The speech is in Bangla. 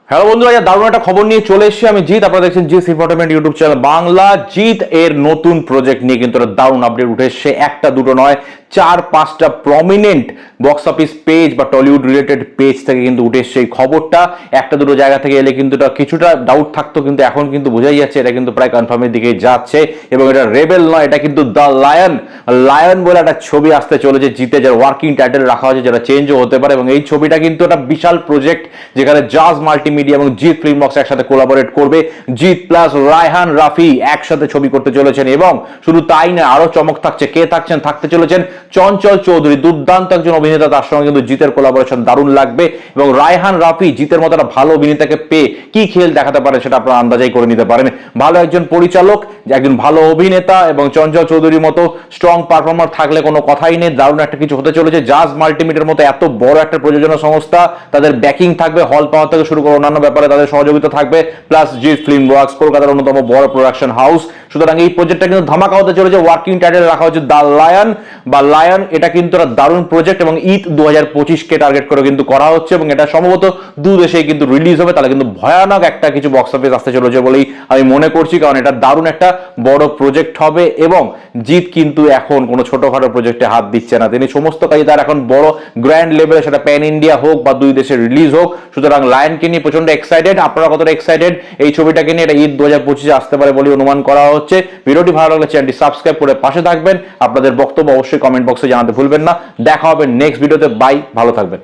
হ্যালো বন্ধুরা, দারুণ একটা খবর নিয়ে চলে এসেছি আমি জিৎ। আপনারা দেখছেন Jeet infotainment YouTube channel Bangla. Jeet এর নতুন প্রজেক্ট নিয়ে কিন্তু একটা দারুণ আপডেট উঠে এসেছে। একটা দুটো নয়, 4-5টা প্রমিনেন্ট বক্স অফিস পেজ বা টলিউড রিলেটেড পেজ থেকে কিন্তু উঠে এসছে এই খবরটা। একটা দুটো জায়গা থেকে এলে কিন্তু এটা কিছুটা ডাউট থাকতো, কিন্তু এখন কিন্তু বোঝাই যাচ্ছে এটা কিন্তু প্রায় কনফার্মের দিকে যাচ্ছে। এবং এটা রেবেল নয়, এটা কিন্তু দ্য লায়ন। লায়ন বলে একটা ছবি আসতে চলেছে জিতে, যার ওয়ার্কিং টাইটেল রাখা হয়েছে, যেটা চেঞ্জও হতে পারে। এবং এই ছবিটা কিন্তু একটা বিশাল প্রজেক্ট, যেখানে জাজ মাল্টিমিডিয়া এবং জিৎ ফিল্ম বক্স একসাথে কোলাবোরেট করবে। জিৎ প্লাস রায়হান রাফি একসাথে ছবি করতে চলেছেন। এবং শুধু তাই না, আরো চমক থাকছে। কে থাকছেন? থাকতে চলেছেন চঞ্চল চৌধুরী, দুর্দান্ত একজন অভিনেতা। তার সঙ্গে কিন্তু জিতের কোলাবোরেশন দারুণ লাগবে। এবং রায়হান রাফি জিতের মতো একটা ভালো অভিনেতাকে পেয়ে কি খেল দেখাতে পারে সেটা আপনারা আন্দাজাই করে নিতে পারেন। ভালো একজন পরিচালক, একজন ভালো অভিনেতা এবং চঞ্চল চৌধুরীর মতো স্ট্রং পারফর্মার থাকলে কোনো কথাই নেই। দারুণ একটা কিছু হতে চলেছে। জাজ মাল্টিমিডিয়ার মতো এত বড় একটা প্রযোজনা সংস্থা, তাদের ব্যাকিং থাকবে, হল পাওয়ার থেকে শুরু করে অন্যান্য ব্যাপারে তাদের সহযোগিতা থাকবে। প্লাস জিৎ ফিল্ম ওয়ার্কস কলকাতার অন্যতম বড় প্রোডাকশন হাউস। সুতরাং এই প্রজেক্টটা কিন্তু ধামাকা হতে চলেছে। ওয়ার্কিং টাইটেল রাখা হচ্ছে দ্য লায়ন বা লায়ন। এটা কিন্তু একটা দারুণ প্রজেক্ট এবং ঈদ 2025কে টার্গেট করে কিন্তু করা হচ্ছে। এবং এটা সম্ভবত দু দেশেই কিন্তু রিলিজ হবে। তাহলে কিন্তু ভয়ানক একটা কিছু বক্স অফিস আসতে চলেছে বলেই আমি মনে করছি, কারণ এটা দারুণ একটা বড় প্রজেক্ট হবে। এবং জিৎ কিন্তু এখন কোনো ছোটখাটো প্রজেক্টে হাত দিচ্ছে না, তিনি সমস্ত কাজে তার এখন বড় গ্র্যান্ড লেভেলে, সেটা প্যান ইন্ডিয়া হোক বা দুই দেশে রিলিজ হোক। সুতরাং লায়নকে নিয়ে প্রচন্ড এক্সাইটেড। আপনারা কতটা এক্সাইটেড এই ছবিটাকে নিয়ে? এটা ঈদ 2025 আসতে পারে বলে অনুমান করা হচ্ছে। ভিডিওটি ভালো লাগলে চ্যানেলটি সাবস্ক্রাইব করে পাশে থাকবেন। আপনাদের বক্তব্য অবশ্যই কমেন্ট বক্সে জানাতে ভুলবেন না। দেখা হবে নেক্সট ভিডিওতে। বাই, ভালো থাকবেন।